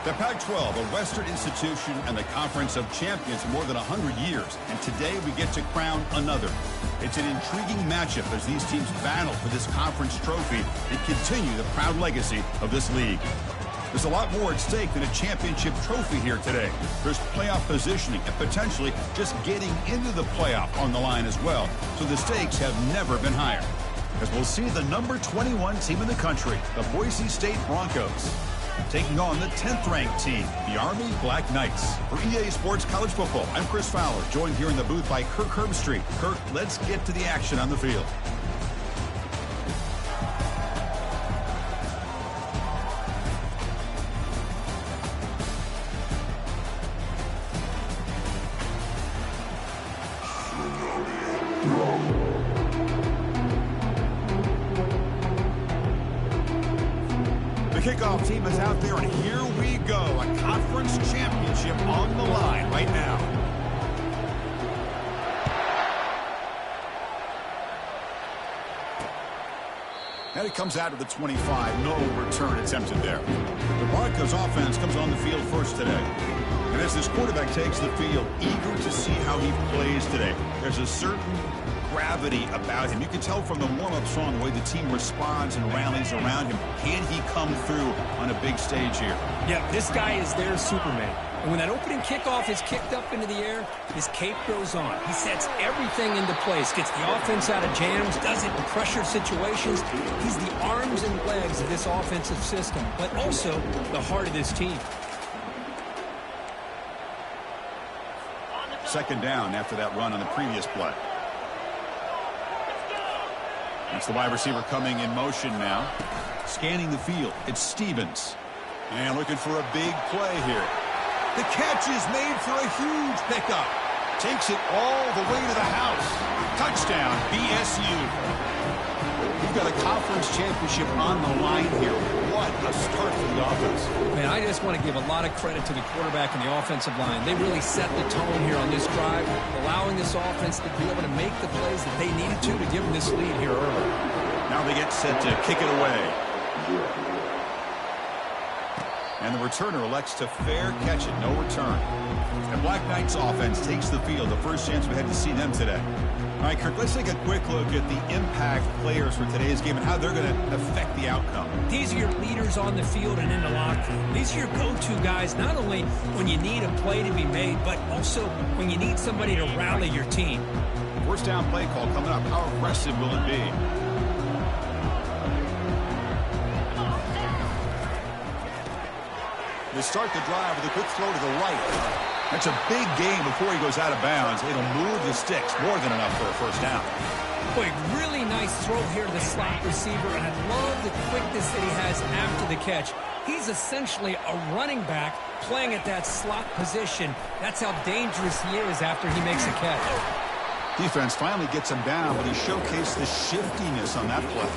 The Pac-12, a Western institution and the Conference of Champions for more than 100 years. And today we get to crown another. It's an intriguing matchup as these teams battle for this conference trophy and continue the proud legacy of this league. There's a lot more at stake than a championship trophy here today. There's playoff positioning and potentially just getting into the playoff on the line as well. So the stakes have never been higher. As we'll see the number 21 team in the country, the Boise State Broncos, taking on the 10th-ranked team, the Army Black Knights. For EA Sports College Football, I'm Chris Fowler, joined here in the booth by Kirk Herbstreit. Kirk, let's get to the action on the field. Kickoff team is out there, and here we go. A conference championship on the line right now. And it comes out of the 25. No return attempted there. The Broncos offense comes on the field first today. And as this quarterback takes the field, eager to see how he plays today. There's a certain gravity about him. You can tell from the warm-up song the way the team responds and rallies around him. Can he come through on a big stage here? Yeah, this guy is their Superman. And when that opening kickoff is kicked up into the air, his cape goes on. He sets everything into place, gets the offense out of jams, does it in pressure situations. He's the arms and legs of this offensive system, but also the heart of this team. Second down after that run on the previous play. That's the wide receiver coming in motion now. Scanning the field. It's Stevens. And looking for a big play here. The catch is made for a huge pickup. Takes it all the way to the house. Touchdown, BSU. We've got a conference championship on the line here. What a start for the offense. Man, I just want to give a lot of credit to the quarterback and the offensive line. They really set the tone here on this drive, allowing this offense to be able to make the plays that they needed to give them this lead here early. Now they get set to kick it away. And the returner elects to fair catch it, no return. The Black Knights offense takes the field, the first chance we had to see them today. All right, Kirk, let's take a quick look at the impact players for today's game and how they're going to affect the outcome. These are your leaders on the field and in the locker room. These are your go-to guys, not only when you need a play to be made, but also when you need somebody to rally your team. First down play call coming up. How aggressive will it be? They start the drive with a quick throw to the right. That's a big gain before he goes out of bounds. It'll move the sticks more than enough for a first down. Boy, really nice throw here to the slot receiver, and I love the quickness that he has after the catch. He's essentially a running back playing at that slot position. That's how dangerous he is after he makes a catch. Defense finally gets him down, but he showcased the shiftiness on that play.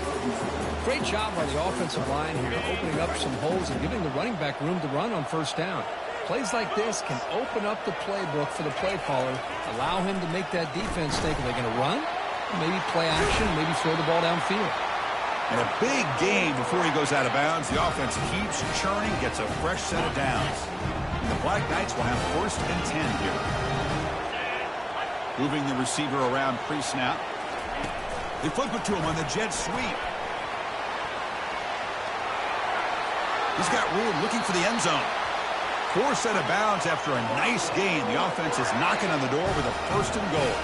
Great job by the offensive line here, opening up some holes and giving the running back room to run on first down. Plays like this can open up the playbook for the play caller, allow him to make that defense think, are they going to run? Maybe play action, maybe throw the ball downfield. And a big gain before he goes out of bounds. The offense keeps churning, gets a fresh set of downs. And the Black Knights will have first and 10 here. Moving the receiver around pre-snap. They flip it to him on the jet sweep. He's got room looking for the end zone. Fourth set of bounds after a nice gain. The offense is knocking on the door with a first and goal.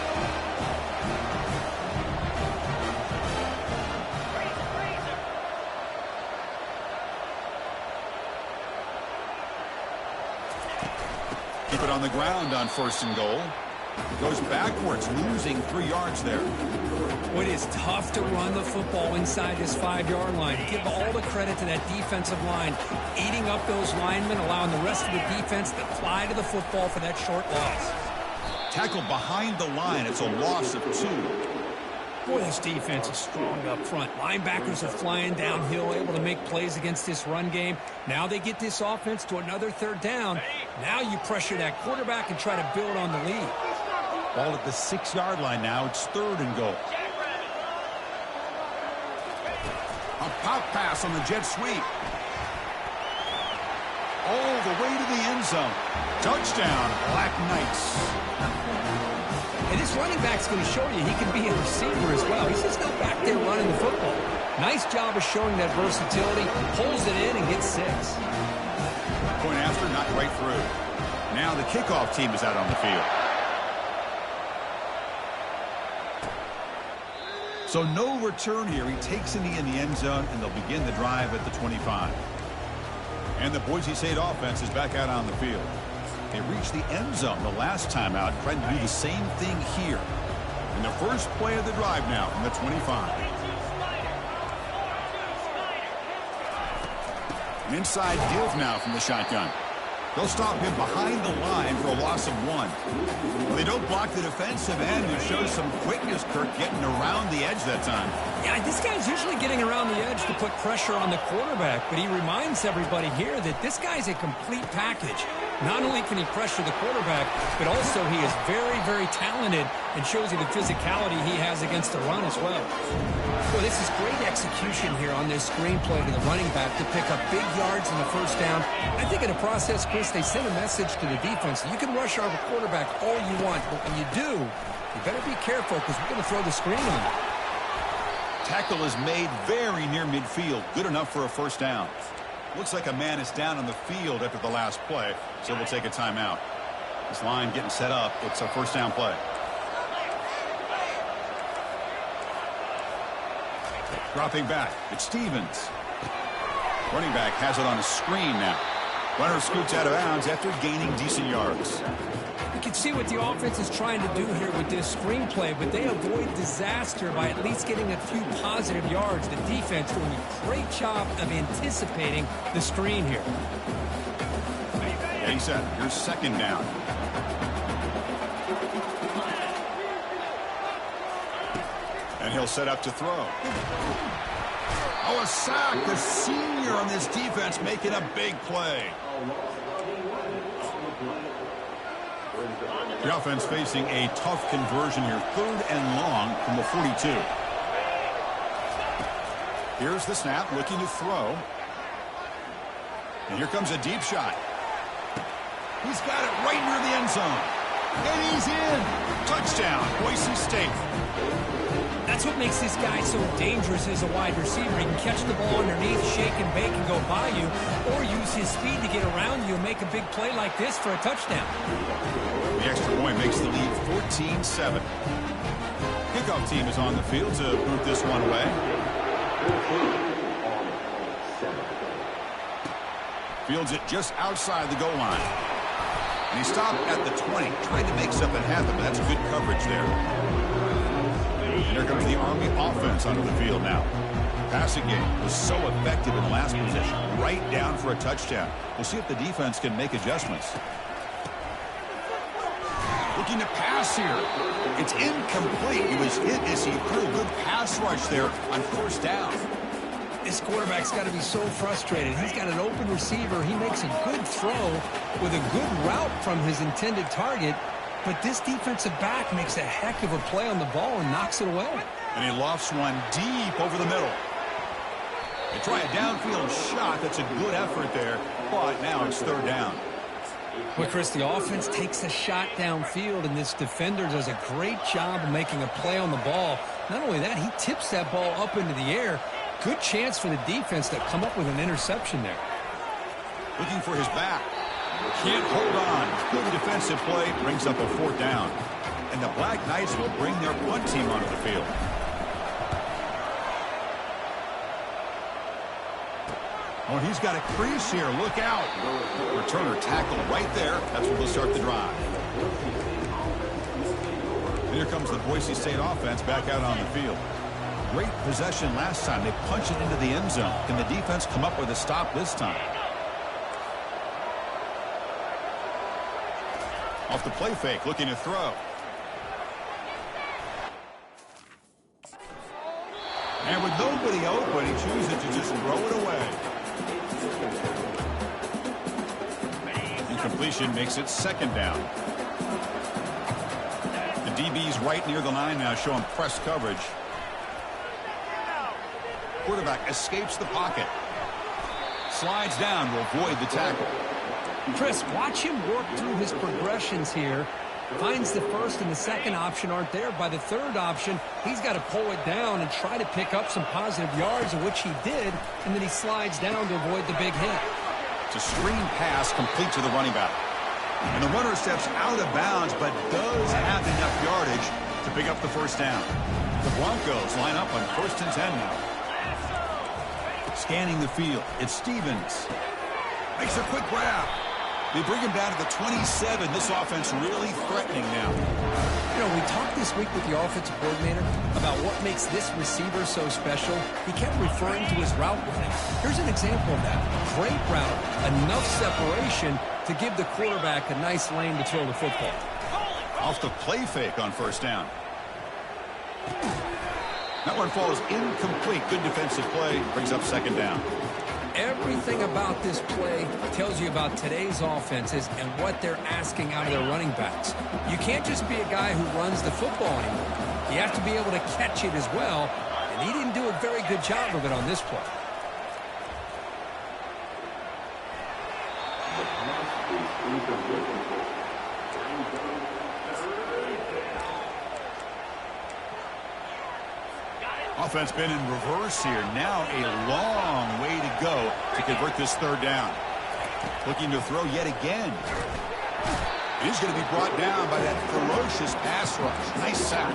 Keep it on the ground on first and goal. Goes backwards, losing 3 yards there. Well, it is tough to run the football inside this 5-yard line. Give all the credit to that defensive line, eating up those linemen, allowing the rest of the defense to fly to the football for that short loss. Tackled behind the line. It's a loss of 2. Boy, this defense is strong up front. Linebackers are flying downhill, able to make plays against this run game. Now they get this offense to another third down. Now you pressure that quarterback and try to build on the lead. Ball at the 6-yard line now. It's third and goal. A pop pass on the jet sweep. all the way to the end zone. Touchdown, Black Knights. And this running back's going to show you he can be a receiver as well. He's just not back there running the football. Nice job of showing that versatility. Pulls it in and gets 6. Point after, not right through. Now the kickoff team is out on the field. So no return here. He takes in the end zone, and they'll begin the drive at the 25. And the Boise State offense is back out on the field. They reached the end zone the last time out, trying to do the same thing here. And the first play of the drive now from the 25. An inside give now from the shotgun. They'll stop him behind the line for a loss of 1. Well, they don't block the defensive end, who shows some quickness, Kirk, getting around the edge that time. Yeah, this guy's usually getting around the edge to put pressure on the quarterback, but he reminds everybody here that this guy's a complete package. Not only can he pressure the quarterback, but also he is very, very talented and shows you the physicality he has against the run as well. Well, this is great execution here on this screenplay to the running back to pick up big yards in the first down. I think in the process, Chris, they send a message to the defense. You can rush our quarterback all you want, but when you do, you better be careful because we're going to throw the screen on you. Tackle is made very near midfield. Good enough for a first down. Looks like a man is down on the field after the last play, so we'll take a timeout. This line getting set up. It's a first down play. Dropping back, it's Stevens. Running back has it on a screen now. Runner scoots out of bounds after gaining decent yards. You can see what the offense is trying to do here with this screenplay, but they avoid disaster by at least getting a few positive yards. The defense doing a great job of anticipating the screen here. Yeah, he said, here's second down. And he'll set up to throw. Oh, a sack. The senior on this defense making a big play. The offense facing a tough conversion here. 3rd and long from the 42. Here's the snap, looking to throw. And here comes a deep shot. He's got it right near the end zone. And he's in. Touchdown, Boise State. That's what makes this guy so dangerous as a wide receiver. He can catch the ball underneath, shake and bake and go by you, or use his speed to get around you and make a big play like this for a touchdown. The extra point makes the lead 14-7. Kickoff team is on the field to boot this one away. Fields it just outside the goal line. And he stopped at the 20, trying to make something happen, but that's good coverage there. And here comes the Army offense onto the field now. Passing game was so effective in the last position, right down for a touchdown. We'll see if the defense can make adjustments. Looking to pass here. It's incomplete. He was hit as he threw. Good pass rush there on first down. This quarterback's got to be so frustrated. He's got an open receiver. He makes a good throw with a good route from his intended target. But this defensive back makes a heck of a play on the ball and knocks it away. And he lofts one deep over the middle. They try a downfield shot. That's a good effort there. But now it's 3rd down. Well, Chris, the offense takes a shot downfield, and this defender does a great job of making a play on the ball. Not only that, he tips that ball up into the air. Good chance for the defense to come up with an interception there. Looking for his back. Can't hold on. Good defensive play. Brings up a 4th down. And the Black Knights will bring their punt team onto the field. Oh, he's got a crease here. Look out. Returner tackled right there. That's where we'll start the drive. And here comes the Boise State offense back out on the field. Great possession last time. They punch it into the end zone. Can the defense come up with a stop this time? Off the play fake, looking to throw. And with nobody open, he chooses to just throw it away. Incompletion makes it 2nd down. The DB's right near the line now, showing press coverage. Quarterback escapes the pocket. Slides down to avoid the tackle. Chris, watch him work through his progressions here. Finds the first and the second option aren't there. By the third option, he's got to pull it down and try to pick up some positive yards, of which he did, and then he slides down to avoid the big hit. It's a screen pass complete to the running back. And the runner steps out of bounds, but does have enough yardage to pick up the first down. The Broncos line up on 1st and 10 now. Scanning the field, it's Stevens. Makes a quick grab. They bring him down to the 27. This offense really threatening now. You know, we talked this week with the offensive coordinator about what makes this receiver so special. He kept referring to his route running. Here's an example of that. Great route, enough separation to give the quarterback a nice lane to throw the football. Off the play fake on 1st down. That one falls incomplete. Good defensive play. Brings up 2nd down. Everything about this play tells you about today's offenses and what they're asking out of their running backs. You can't just be a guy who runs the football anymore. You have to be able to catch it as well, and he didn't do a very good job of it on this play. Offense been in reverse here. Now a long way to go to convert this 3rd down. Looking to throw yet again. He's going to be brought down by that ferocious pass rush. Nice sack.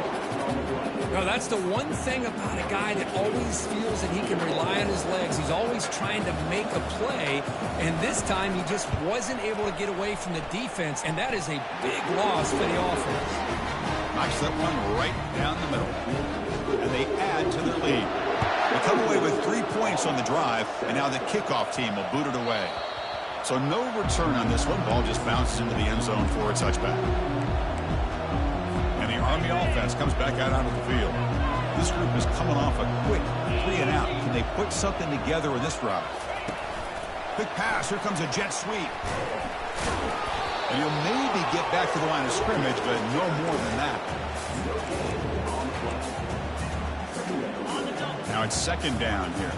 No, that's the one thing about a guy that always feels that he can rely on his legs. He's always trying to make a play, and this time he just wasn't able to get away from the defense, and that is a big loss for the offense. Knocks that one right down the middle. And they add to their lead. They come away with 3 points on the drive, and now the kickoff team will boot it away. So no return on this one. Ball just bounces into the end zone for a touchback. And the Army offense comes back out onto the field. This group is coming off a quick 3 and out. Can they put something together in this drive? Quick pass. Here comes a jet sweep. And he'll maybe get back to the line of scrimmage, but no more than that. Now it's 2nd down here.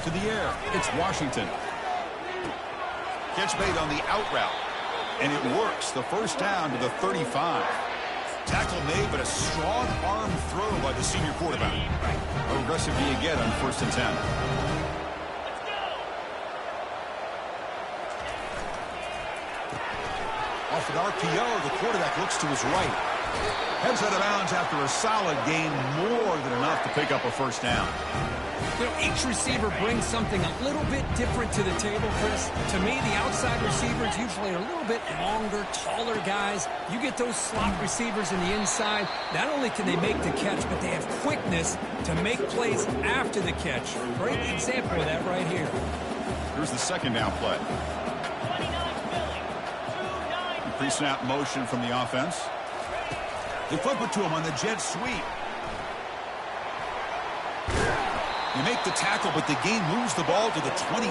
To the air. It's Washington. Catch made on the out route. And it works. The 1st down to the 35. Tackle made, but a strong arm throw by the senior quarterback. How aggressive do you get on 1st and 10? Off an RPO, the quarterback looks to his right. Heads out of bounds after a solid gain, more than enough to pick up a 1st down. You know, each receiver brings something a little bit different to the table, Chris. To me, the outside receivers usually are a little bit longer, taller guys. You get those slot receivers in the inside, not only can they make the catch, but they have quickness to make plays after the catch. Great example of that right here. Here's the 2nd down play. Pre-snap motion from the offense. They flip it to him on the jet sweep. You make the tackle, but the gain moves the ball to the 28.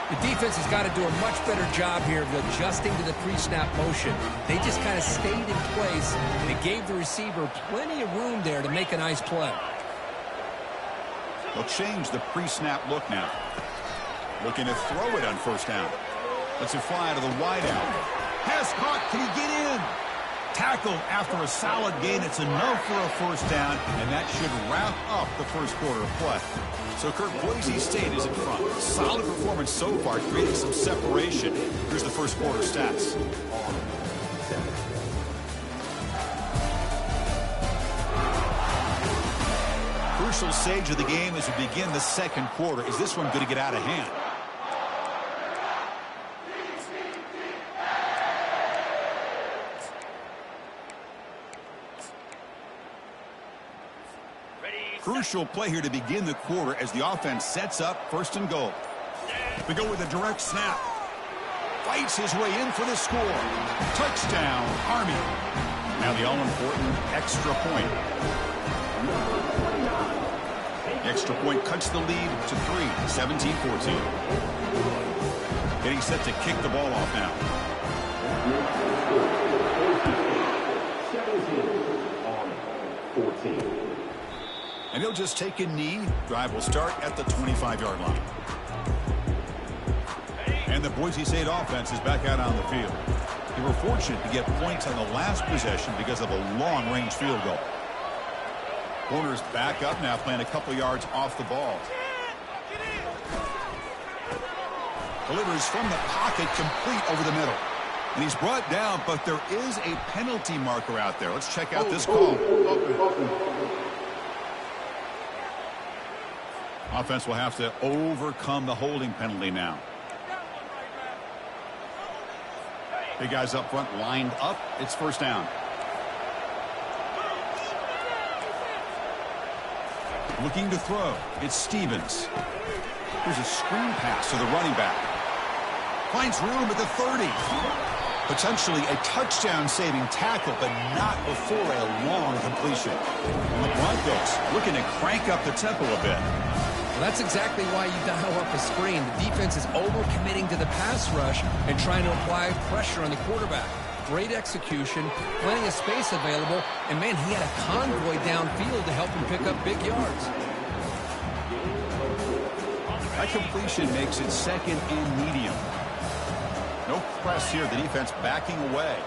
The defense has got to do a much better job here of adjusting to the pre-snap motion. They just kind of stayed in place, and it gave the receiver plenty of room there to make a nice play. They'll change the pre-snap look now. Looking to throw it on 1st down. Lets it fly to the wideout. Pass caught. Can he get in? Tackled after a solid gain. It's enough for a 1st down, and that should wrap up the 1st quarter of play. So, Kirk, Boise State is in front. Solid performance so far, creating some separation. Here's the 1st quarter stats. Crucial stage of the game as we begin the 2nd quarter. Is this one going to get out of hand? Crucial play here to begin the quarter as the offense sets up 1st and goal. We go with a direct snap. Fights his way in for the score. Touchdown, Army. Now the all-important extra point. The extra point cuts the lead to 3, 17-14. Getting set to kick the ball off now. 17-14. And he'll just take a knee. Drive will start at the 25-yard line. And the Boise State offense is back out on the field. They were fortunate to get points on the last possession because of a long-range field goal. Corner's back up now, playing a couple yards off the ball. Delivers from the pocket, complete over the middle. And he's brought down, but there is a penalty marker out there. Let's check out this call. Offense will have to overcome the holding penalty now. Big guys up front lined up. It's first down. Looking to throw. It's Stevens. Here's a screen pass to the running back. Finds room at the 30. Potentially a touchdown-saving tackle, but not before a long completion. And the Broncos looking to crank up the tempo a bit. Well, that's exactly why you dial up a screen. The defense is over-committing to the pass rush and trying to apply pressure on the quarterback. Great execution, plenty of space available, and, man, he had a convoy downfield to help him pick up big yards. That completion makes it second and medium. No press here. The defense backing away.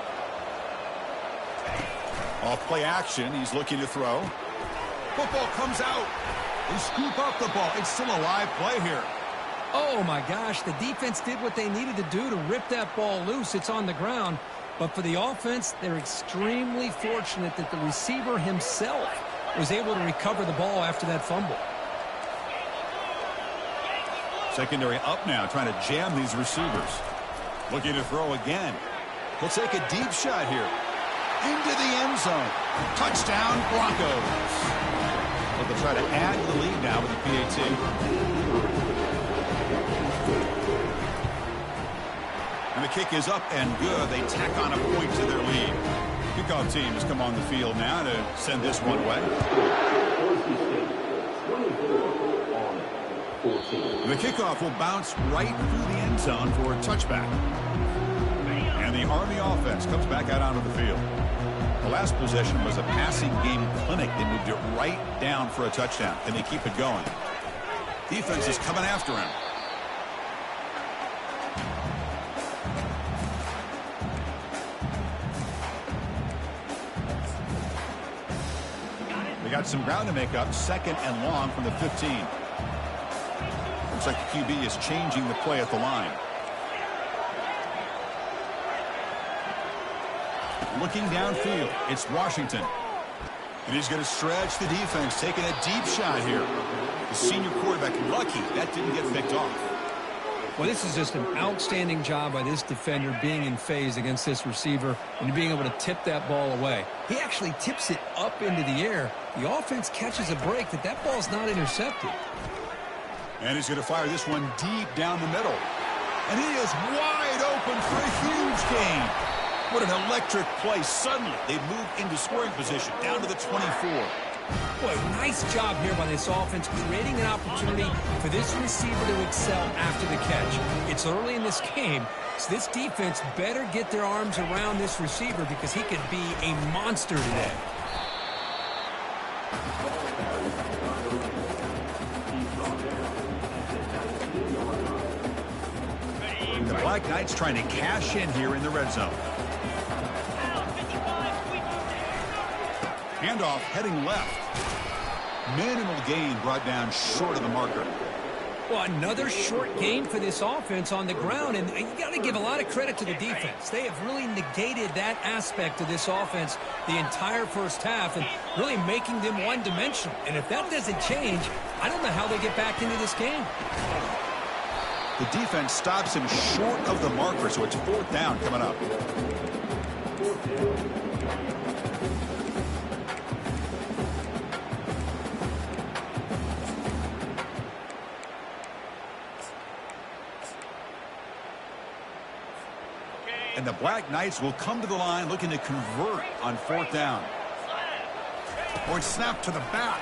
Off play action. He's looking to throw. Football comes out. They scoop up the ball. It's still a live play here. Oh, my gosh. The defense did what they needed to do to rip that ball loose. It's on the ground. But for the offense, they're extremely fortunate that the receiver himself was able to recover the ball after that fumble. Secondary up now, trying to jam these receivers. Looking to throw again. He'll take a deep shot here. Into the end zone. Touchdown, Broncos. But they'll try to add to the lead now with the PAT. And the kick is up and good. They tack on a point to their lead. Kickoff team has come on the field now to send this one away. The kickoff will bounce right through the end zone for a touchback. And the Army offense comes back out onto the field. The last possession was a passing game clinic. They moved it right down for a touchdown. Can they keep it going? Defense is coming after him. They got some ground to make up. Second and long from the 15. Looks like the QB is changing the play at the line. Looking downfield, it's Washington. And he's going to stretch the defense, taking a deep shot here. The senior quarterback lucky that didn't get picked off. Well, this is just an outstanding job by this defender being in phase against this receiver and being able to tip that ball away. He actually tips it up into the air. The offense catches a break that ball's not intercepted. And he's going to fire this one deep down the middle. And he is wide open for a huge gain. What an electric play. Suddenly, they move into scoring position down to the 24. Boy, nice job here by this offense, creating an opportunity for this receiver to excel after the catch. It's early in this game, so this defense better get their arms around this receiver because he could be a monster today. The Black Knights trying to cash in here in the red zone. Handoff heading left. Minimal gain brought down short of the marker. Well, another short gain for this offense on the ground, and you got to give a lot of credit to the defense. They have really negated that aspect of this offense the entire first half and really making them one-dimensional. And if that doesn't change, I don't know how they get back into this game. The defense stops him short of the marker, so it's fourth down coming up. And the Black Knights will come to the line looking to convert on fourth down. Or it's snapped to the back.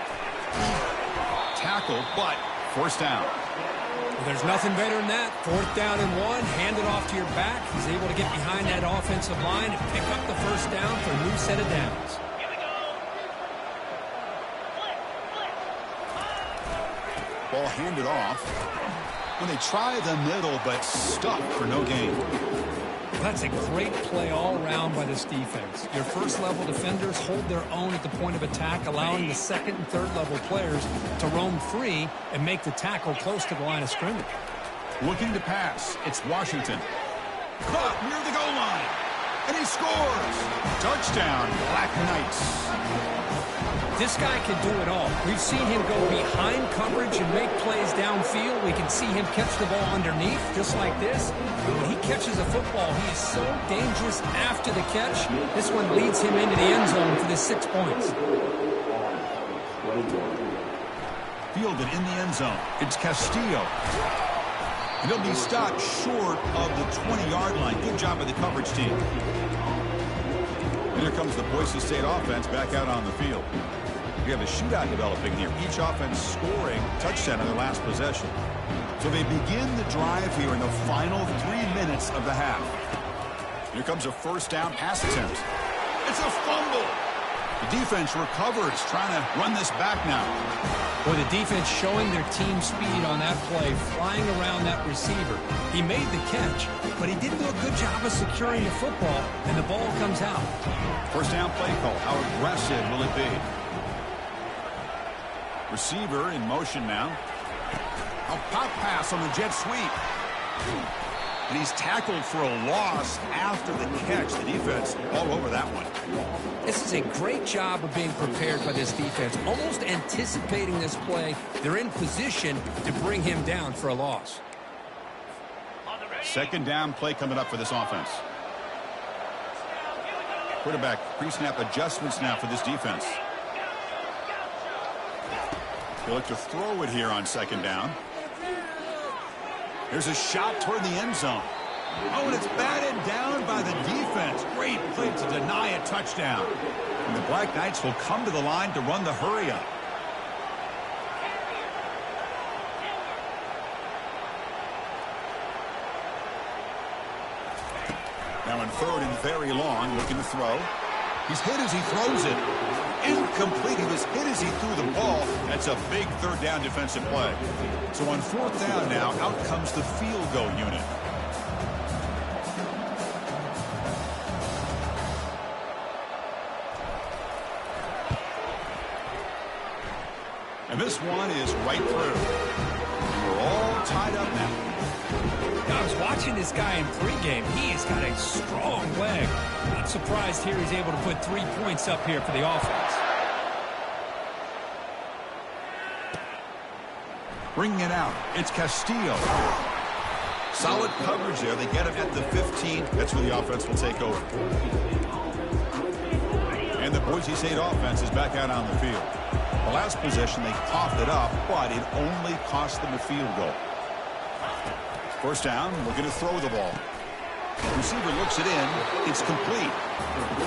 Tackle, but first down. Well, there's nothing better than that. Fourth down and one, hand it off to your back. He's able to get behind that offensive line and pick up the first down for a new set of downs. Ball handed off. When they try the middle, but stuck for no gain. That's a great play all around by this defense. Your first-level defenders hold their own at the point of attack, allowing the second and third-level players to roam free and make the tackle close to the line of scrimmage. Looking to pass. It's Washington. Caught near the goal line. And he scores. Touchdown, Black Knights. This guy can do it all. We've seen him go behind coverage and make plays downfield. We can see him catch the ball underneath, just like this. But when he catches a football, he is so dangerous after the catch. This one leads him into the end zone for the 6 points. Fielded in the end zone. It's Castillo. And he'll be stopped short of the 20-yard line. Good job by the coverage team. And here comes the Boise State offense back out on the field. We have a shootout developing here. Each offense scoring a touchdown on their last possession. So they begin the drive here in the final 3 minutes of the half. Here comes a first down pass attempt. It's a fumble. The defense recovers, trying to run this back now. Boy, the defense showing their team speed on that play, flying around that receiver. He made the catch, but he didn't do a good job of securing the football, and the ball comes out. First down play call. How aggressive will it be? Receiver in motion now. A pop pass on the jet sweep. And he's tackled for a loss after the catch. The defense all over that one. This is a great job of being prepared by this defense, almost anticipating this play. They're in position to bring him down for a loss. Second down play coming up for this offense. Quarterback pre-snap adjustments now for this defense. He'll look to throw it here on second down. Here's a shot toward the end zone. Oh, and it's batted down by the defense. Great play to deny a touchdown. And the Black Knights will come to the line to run the hurry up. Now in third and very long, looking to throw. He's hit as he throws it. Incomplete. He was hit as he threw the ball. That's a big third down defensive play. So on fourth down now, out comes the field goal unit. And this one is right through. And we're all tied up now. I was watching this guy in pregame. He has got a strong leg. Not surprised here he's able to put 3 points up here for the offense. Bringing it out. It's Castillo. Solid coverage there. They get him at the 15. That's where the offense will take over. And the Boise State offense is back out on the field. The last possession, they coughed it up, but it only cost them a field goal. First down, we're going to throw the ball. Receiver looks it in. It's complete.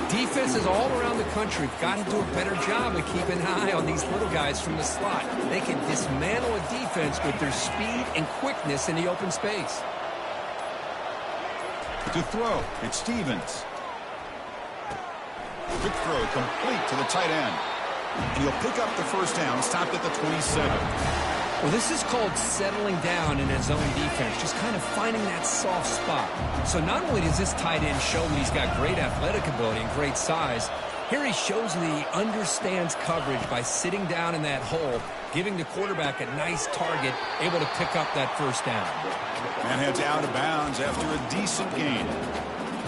Defenses all around the country have got to do a better job of keeping an eye on these little guys from the slot. They can dismantle a defense with their speed and quickness in the open space. To throw, it's Stevens. Quick throw, complete to the tight end. And he'll pick up the first down, stopped at the 27. Well, this is called settling down in a zone defense, just kind of finding that soft spot. So not only does this tight end show that he's got great athletic ability and great size, here he shows that he understands coverage by sitting down in that hole, giving the quarterback a nice target, able to pick up that first down. And heads out of bounds after a decent gain.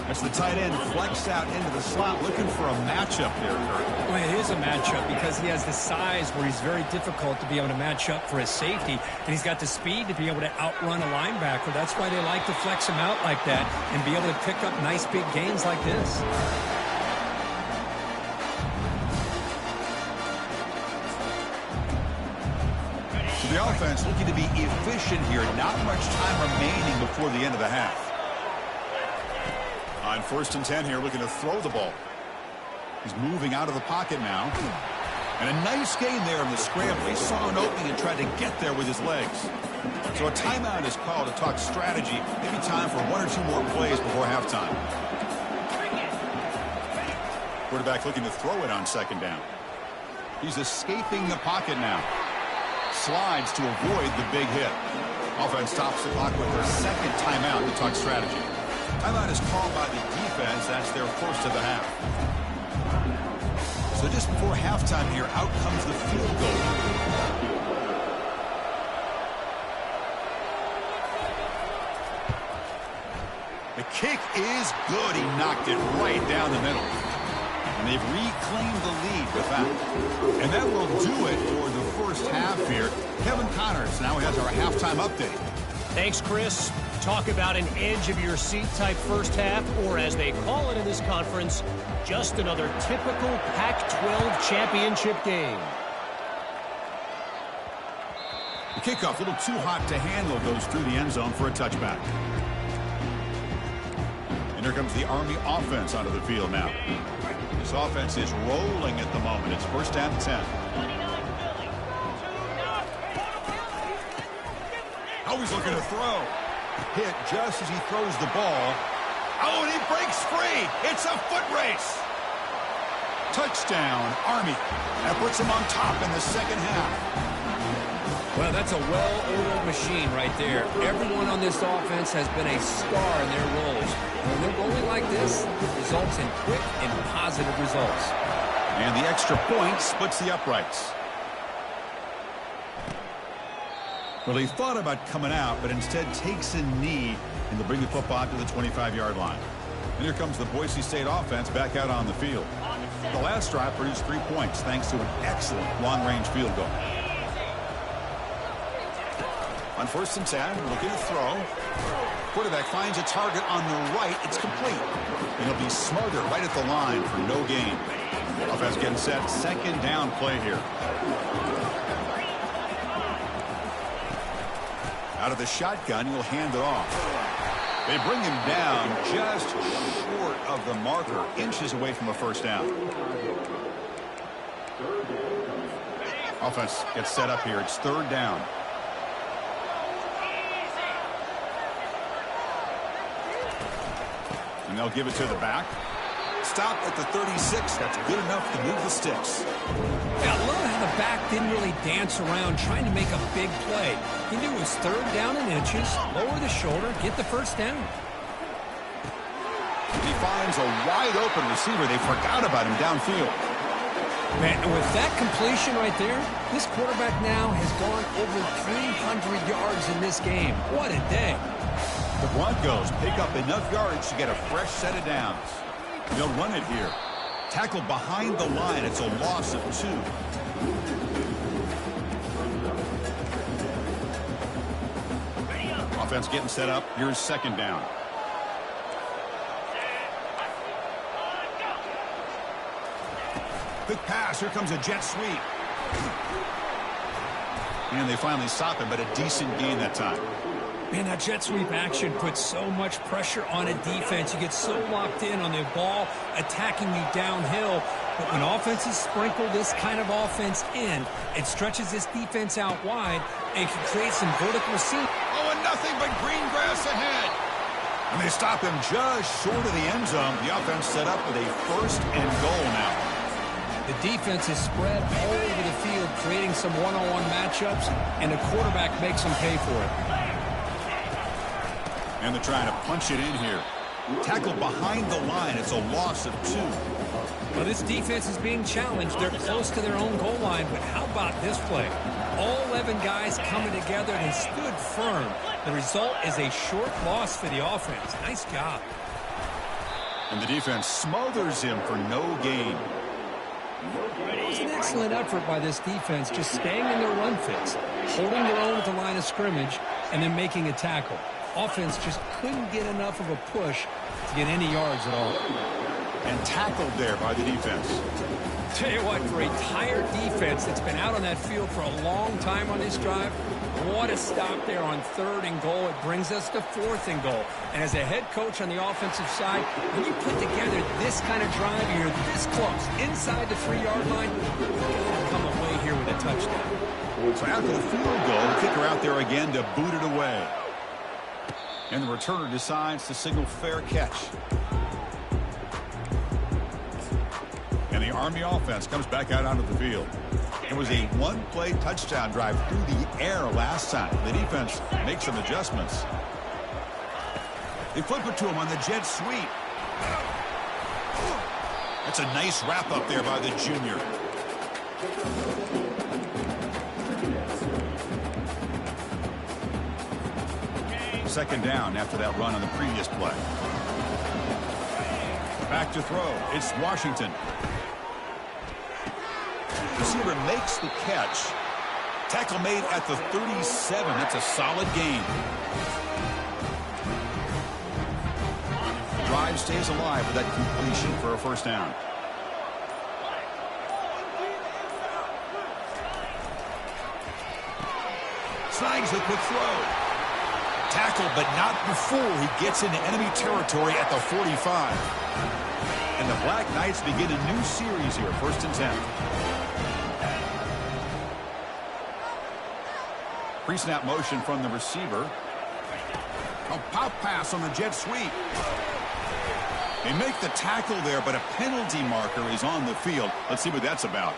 As the tight end flexed out into the slot, looking for a matchup there, Kurt. Well, it is a matchup because he has the size where he's very difficult to be able to match up for his safety, and he's got the speed to be able to outrun a linebacker. That's why they like to flex him out like that and be able to pick up nice big gains like this. So the offense looking to be efficient here. Not much time remaining before the end of the half. On first and 10 here, looking to throw the ball. He's moving out of the pocket now. And a nice gain there in the scramble. He saw an opening and tried to get there with his legs. So a timeout is called to talk strategy. Maybe time for 1 or 2 more plays before halftime. Quarterback looking to throw it on second down. He's escaping the pocket now. Slides to avoid the big hit. Offense stops the clock with their second timeout to talk strategy. Timeout is called by the defense. That's their first of the half. So just before halftime here, out comes the field goal. The kick is good. He knocked it right down the middle. And they've reclaimed the lead with that. And that will do it for the first half here. Kevin Connors now has our halftime update. Thanks, Chris. Talk about an edge-of-your-seat type first half, or as they call it in this conference, just another typical Pac-12 championship game. The kickoff, a little too hot to handle, goes through the end zone for a touchback. And here comes the Army offense onto the field now. This offense is rolling at the moment. It's first down and 10. Always looking to throw. Hit just as he throws the ball. Oh, and he breaks free. It's a foot race. Touchdown, Army. That puts him on top in the second half. Well, that's a well-oiled machine right there. Everyone on this offense has been a star in their roles. When they're rolling like this, it results in quick and positive results. And the extra point splits the uprights. Well, he thought about coming out, but instead takes a knee, and they'll bring the football to the 25-yard line. And here comes the Boise State offense back out on the field. The last drive produced 3 points thanks to an excellent long-range field goal. On first and 10, looking to throw. Quarterback finds a target on the right. It's complete. And he'll be smothered right at the line for no gain. Offense getting set. Second down play here. Out of the shotgun, he'll hand it off. They bring him down just short of the marker, inches away from a first down. Offense gets set up here. It's third down. And they'll give it to the back. Stop at the 36. That's good enough to move the sticks. Yeah, I love how the back didn't really dance around trying to make a big play. He knew it was third down in inches, lower the shoulder, get the first down. He finds a wide open receiver. They forgot about him downfield. Man, with that completion right there, this quarterback now has gone over 300 yards in this game. What a day. The Broncos pick up enough yards to get a fresh set of downs. They'll run it here. Tackled behind the line. It's a loss of 2. Offense getting set up. Here's second down. Quick pass. Here comes a jet sweep. And they finally stop it, but a decent gain that time. Man, that jet sweep action puts so much pressure on a defense. You get so locked in on the ball attacking you downhill. But when offenses sprinkle this kind of offense in, it stretches this defense out wide and can create some vertical seam. Oh, and nothing but green grass ahead. And they stop him just short of the end zone. The offense set up with a first and goal now. The defense is spread all over the field, creating some one-on-one matchups, and the quarterback makes them pay for it. And they're trying to punch it in here. Tackled behind the line. It's a loss of 2. Well, this defense is being challenged. They're close to their own goal line, but how about this play? All 11 guys coming together and stood firm. The result is a short loss for the offense. Nice job. And the defense smothers him for no gain. It was an excellent effort by this defense, just staying in their run fits, holding their own at the line of scrimmage, and then making a tackle. Offense just couldn't get enough of a push to get any yards at all. And tackled there by the defense. Tell you what, for a tired defense that's been out on that field for a long time on this drive, what a stop there on third and goal. It brings us to fourth and goal. And as a head coach on the offensive side, when you put together this kind of drive, you're this close, inside the 3-yard line, you've got to come away here with a touchdown. So after the field goal, the kicker out there again to boot it away. And the returner decides to signal fair catch. And the Army offense comes back out onto the field. It was a one-play touchdown drive through the air last time. The defense makes some adjustments. They flip it to him on the jet sweep. That's a nice wrap-up there by the junior. Second down after that run on the previous play. Back to throw. It's Washington. Receiver makes the catch. Tackle made at the 37. That's a solid gain. Drive stays alive with that completion for a first down. Snags the quick throw. Tackle, but not before he gets into enemy territory at the 45. And the Black Knights begin a new series here, 1st and 10. Pre-snap motion from the receiver. A pop pass on the jet sweep. They make the tackle there, but a penalty marker is on the field. Let's see what that's about.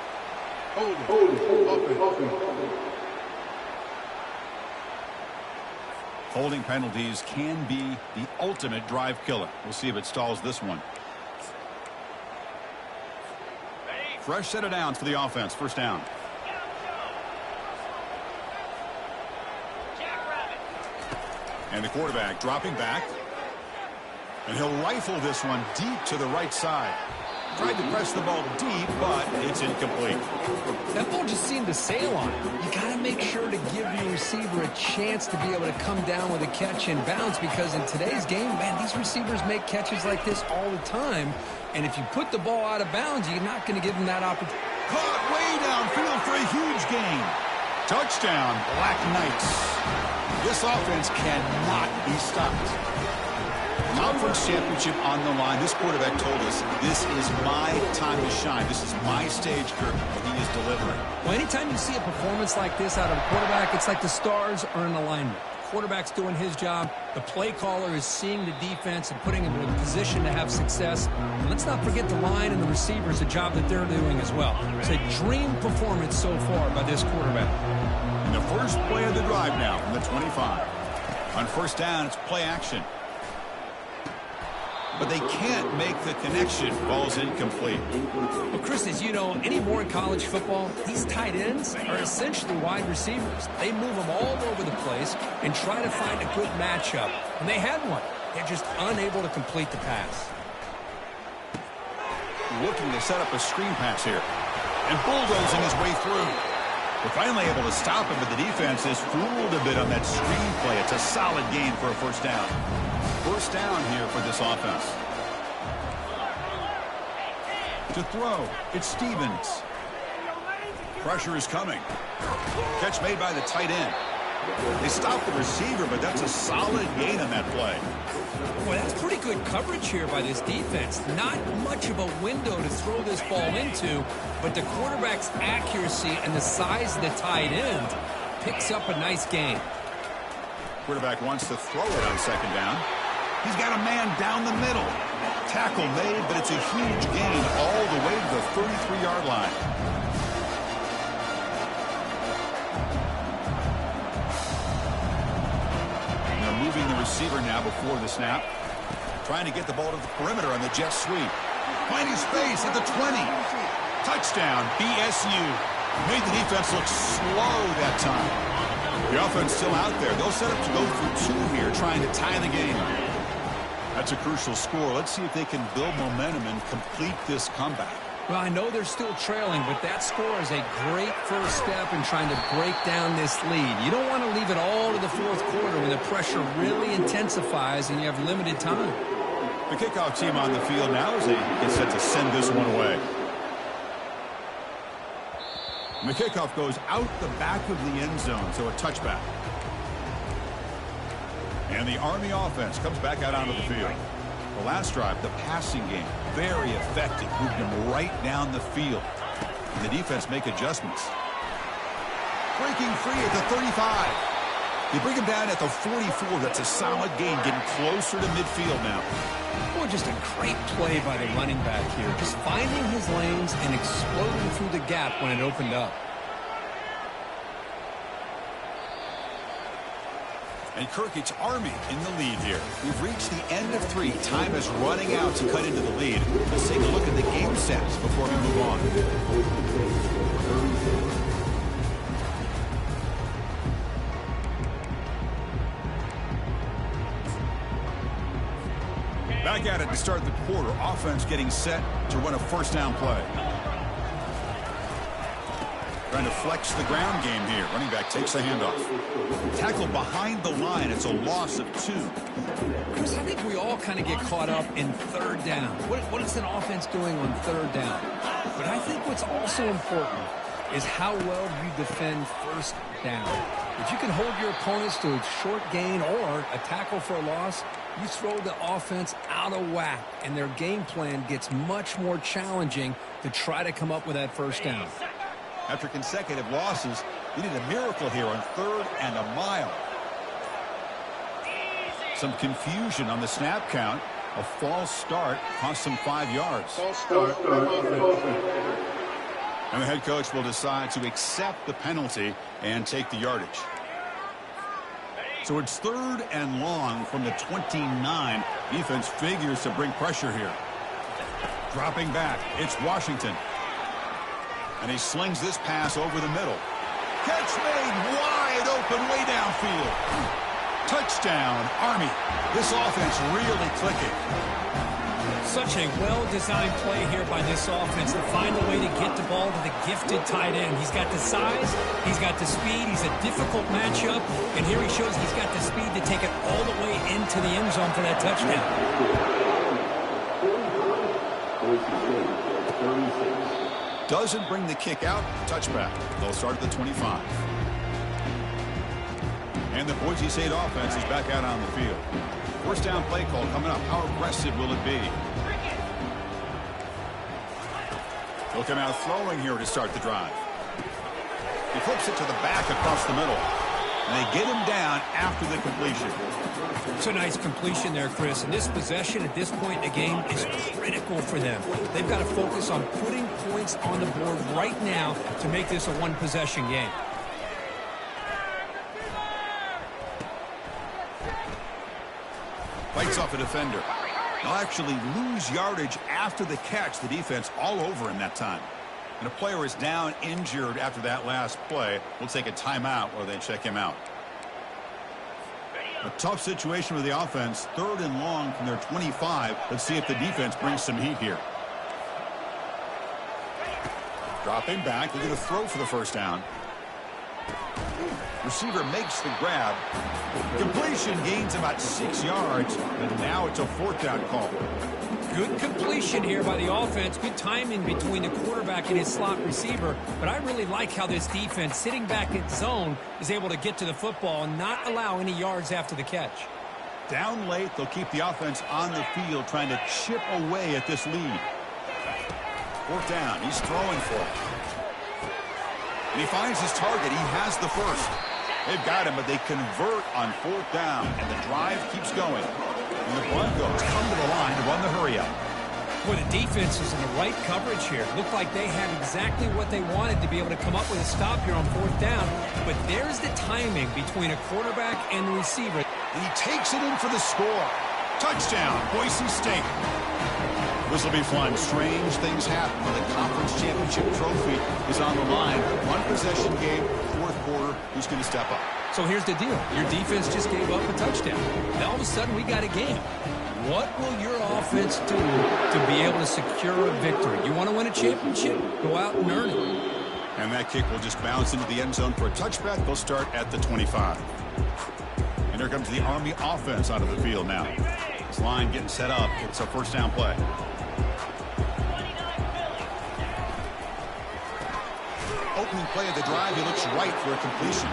Holding penalties can be the ultimate drive killer. We'll see if it stalls this one. Fresh set of downs for the offense. First down. And the quarterback dropping back. And he'll rifle this one deep to the right side. Tried to press the ball deep, but it's incomplete. That ball just seemed to sail on it. You got to make sure to give your receiver a chance to be able to come down with a catch and bounce, because in today's game, man, these receivers make catches like this all the time. And if you put the ball out of bounds, you're not going to give them that opportunity. Caught way downfield for a huge gain. Touchdown, Black Knights. This offense cannot be stopped. Conference championship on the line. This quarterback told us, this is my time to shine. This is my stage curve, and he is delivering. Well, anytime you see a performance like this out of a quarterback, it's like the stars are in alignment. The quarterback's doing his job. The play caller is seeing the defense and putting him in a position to have success. And let's not forget the line and the receivers, the job that they're doing as well. It's a dream performance so far by this quarterback. And the first play of the drive now from the 25. On first down, it's play action. But they can't make the connection. Ball's incomplete. Well, Chris, as you know, anymore in college football, these tight ends are essentially wide receivers. They move them all over the place and try to find a good matchup. And they had one. They're just unable to complete the pass. Looking to set up a screen pass here. And bulldozing his way through. We're finally able to stop him, but the defense is fooled a bit on that screen play. It's a solid gain for a first down. First down here for this offense. To throw, it's Stevens. Pressure is coming. Catch made by the tight end. They stopped the receiver, but that's a solid gain on that play. Boy, that's pretty good coverage here by this defense. Not much of a window to throw this ball into, but the quarterback's accuracy and the size of the tight end picks up a nice gain. Quarterback wants to throw it on second down. He's got a man down the middle. Tackle made, but it's a huge gain all the way to the 33-yard line. They're moving the receiver now before the snap. Trying to get the ball to the perimeter on the jet sweep. Finding space at the 20. Touchdown, BSU. Made the defense look slow that time. The offense still out there. They'll set up to go for two here, trying to tie the game. That's a crucial score. Let's see if they can build momentum and complete this comeback. Well, I know they're still trailing, but that score is a great first step in trying to break down this lead. You don't want to leave it all to the fourth quarter when the pressure really intensifies and you have limited time. The kickoff team on the field now as they get set to send this one away. And the kickoff goes out the back of the end zone, so a touchback. And the Army offense comes back out onto the field. The last drive, the passing game, very effective. Moved them right down the field. And the defense make adjustments. Breaking free at the 35. They bring him down at the 44. That's a solid gain, getting closer to midfield now. Boy, just a great play by the running back here. Just finding his lanes and exploding through the gap when it opened up. And Kirk, it's Army in the lead here. We've reached the end of 3. Time is running out to cut into the lead. Let's take a look at the game stats before we move on. Back at it to start the quarter. Offense getting set to run a first down play. Trying to flex the ground game here. Running back takes the handoff. Tackle behind the line. It's a loss of 2. Chris, I think we all kind of get caught up in third down. What is an offense doing on third down? But I think what's also important is how well you defend first down. If you can hold your opponents to a short gain or a tackle for a loss, you throw the offense out of whack, and their game plan gets much more challenging to try to come up with that first down. After consecutive losses, we need a miracle here on 3rd and a mile. Some confusion on the snap count. A false start cost them 5 yards. And the head coach will decide to accept the penalty and take the yardage. So it's 3rd and long from the 29. Defense figures to bring pressure here. Dropping back, it's Washington. And he slings this pass over the middle. Catch made wide open way downfield. Touchdown, Army. This offense really clicking. Such a well-designed play here by this offense to find a way to get the ball to the gifted tight end. He's got the size, he's got the speed, he's a difficult matchup, and here he shows he's got the speed to take it all the way into the end zone for that touchdown. Doesn't bring the kick out. Touchback. They'll start at the 25. And the Boise State offense is back out on the field. First down play call coming up. How aggressive will it be? They'll come out throwing here to start the drive. He flips it to the back across the middle. And they get him down after the completion. It's a nice completion there, Chris. And this possession at this point in the game is critical for them. They've got to focus on putting points on the board right now to make this a one-possession game. Fights off a defender. They'll actually lose yardage after the catch. The defense all over him that time. And a player is down injured after that last play. We'll take a timeout while they check him out. A tough situation with the offense. 3rd and long from their 25. Let's see if the defense brings some heat here. Dropping back. They're going to throw for the first down. Receiver makes the grab. Completion gains about 6 yards. And now it's a 4th down call. Good completion here by the offense. Good timing between the quarterback and his slot receiver. But I really like how this defense, sitting back in zone, is able to get to the football and not allow any yards after the catch. Down late, they'll keep the offense on the field trying to chip away at this lead. 4th down. He's throwing for it. And he finds his target. He has the first. They've got him, but they convert on 4th down, and the drive keeps going. And the Broncos come to the line to run the hurry-up. Well, the defense is in the right coverage here. Looked like they had exactly what they wanted to be able to come up with a stop here on 4th down. But there's the timing between a quarterback and the receiver. And he takes it in for the score. Touchdown, Boise State. This will be fun. Strange things happen when the conference championship trophy is on the line. One possession game, 4th quarter. Who's going to step up? So here's the deal. Your defense just gave up a touchdown. Now all of a sudden we got a game. What will your offense do to be able to secure a victory? You want to win a championship? Go out and earn it. And that kick will just bounce into the end zone for a touchback. They'll start at the 25. And here comes the Army offense out of the field now. This line getting set up. It's a first down play. Opening play of the drive, he looks right for a completion.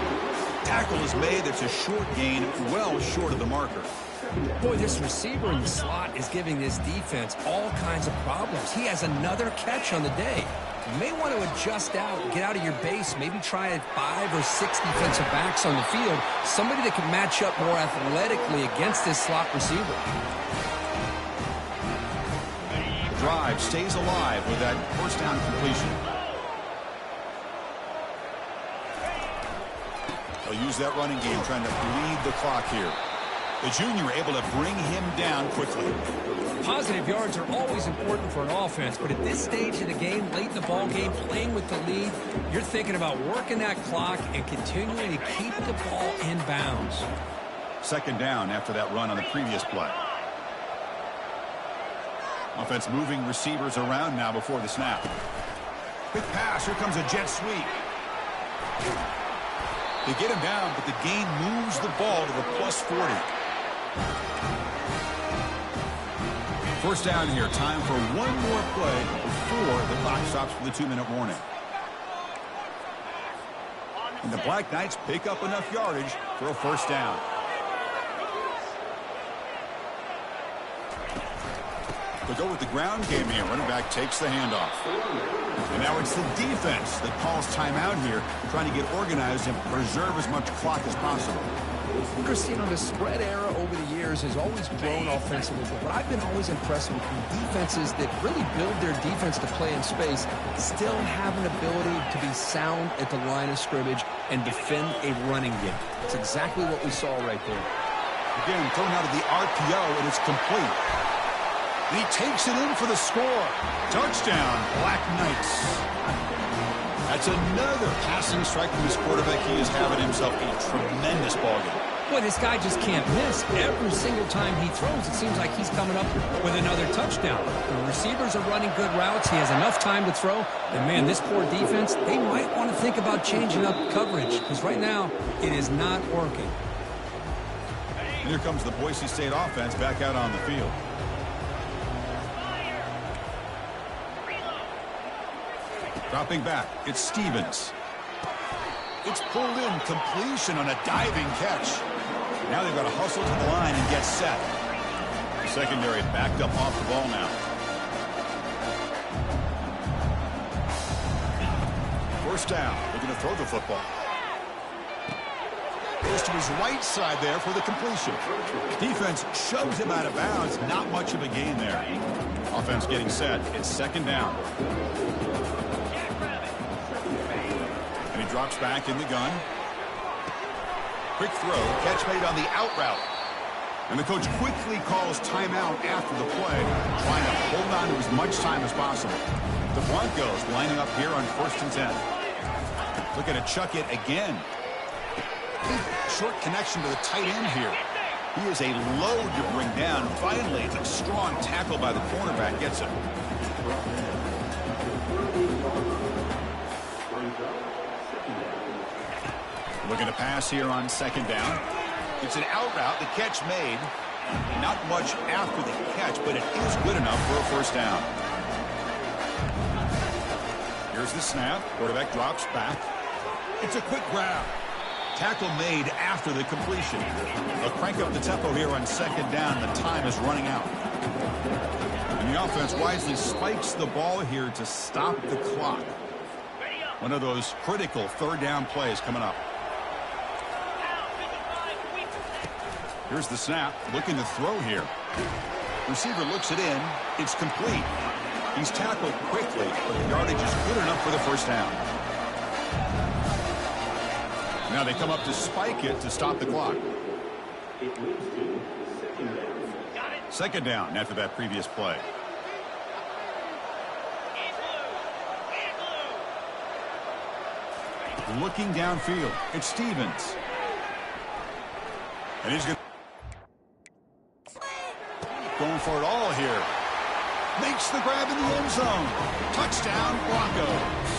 Tackle is made. It's a short gain, well short of the marker. Boy, this receiver in the slot is giving this defense all kinds of problems. He has another catch on the day. You may want to adjust out, get out of your base, maybe try 5 or 6 defensive backs on the field, somebody that can match up more athletically against this slot receiver. The drive stays alive with that first down completion. They'll use that running game trying to bleed the clock here. The junior able to bring him down quickly. Positive yards are always important for an offense, but at this stage of the game, late in the ball game, playing with the lead, you're thinking about working that clock and continuing to keep the ball in bounds. Second down after that run on the previous play. Offense moving receivers around now before the snap. Quick pass. Here comes a jet sweep. They get him down, but the gain moves the ball to the +40. First down here. Time for one more play before the clock stops for the 2-minute warning. And the Black Knights pick up enough yardage for a first down. They go with the ground game here. Running back takes the handoff. And now it's the defense that calls timeout here, trying to get organized and preserve as much clock as possible. Christine, the spread era over the years has always grown offensively, but I've been always impressed with defenses that really build their defense to play in space, still have an ability to be sound at the line of scrimmage and defend a running game. That's exactly what we saw right there. Again, thrown out of the RPO, and it's complete. And he takes it in for the score. Touchdown, Black Knights. That's another passing strike from this quarterback. He is having himself a tremendous ballgame. Boy, this guy just can't miss. Every single time he throws, it seems like he's coming up with another touchdown. The receivers are running good routes. He has enough time to throw. And, man, this poor defense, they might want to think about changing up coverage because right now it is not working. And here comes the Boise State offense back out on the field. Dropping back, it's Stevens. It's pulled in, completion on a diving catch. Now they've got to hustle to the line and get set. The secondary backed up off the ball now. First down, looking to throw the football. Goes to his right side there for the completion. Defense shoves him out of bounds, not much of a gain there. Offense getting set, it's second down. And he drops back in the gun. Quick throw, catch made on the out route. And the coach quickly calls timeout after the play, trying to hold on to as much time as possible. The Broncos lining up here on 1st and 10. Looking to chuck it again. Short connection to the tight end here. He is a load to bring down. Finally, a strong tackle by the cornerback gets him. Looking to pass here on second down. It's an out route. The catch made. Not much after the catch, but it is good enough for a first down. Here's the snap. Quarterback drops back. It's a quick grab. Tackle made after the completion. They'll crank up the tempo here on second down. The time is running out. And the offense wisely spikes the ball here to stop the clock. One of those critical third down plays coming up. Here's the snap. Looking to throw here. Receiver looks it in. It's complete. He's tackled quickly, but the yardage is good enough for the first down. Now they come up to spike it to stop the clock. Second down after that previous play. Looking downfield. It's Stevens. And he's going for it all here. Makes the grab in the end zone. Touchdown, Broncos.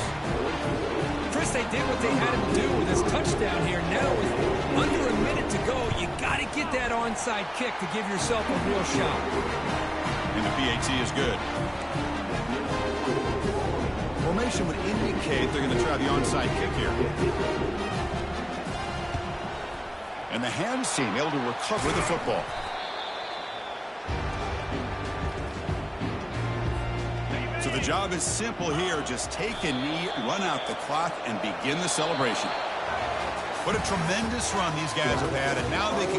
Chris, they did what they had him do with his touchdown here. Now with under a minute to go, you got to get that onside kick to give yourself a real shot. And the PAT is good. Formation would indicate they're going to try the onside kick here. And the hands team able to recover the football. So The job is simple here. Just take a knee, run out the clock, and begin the celebration. What a tremendous run these guys have had, and now they can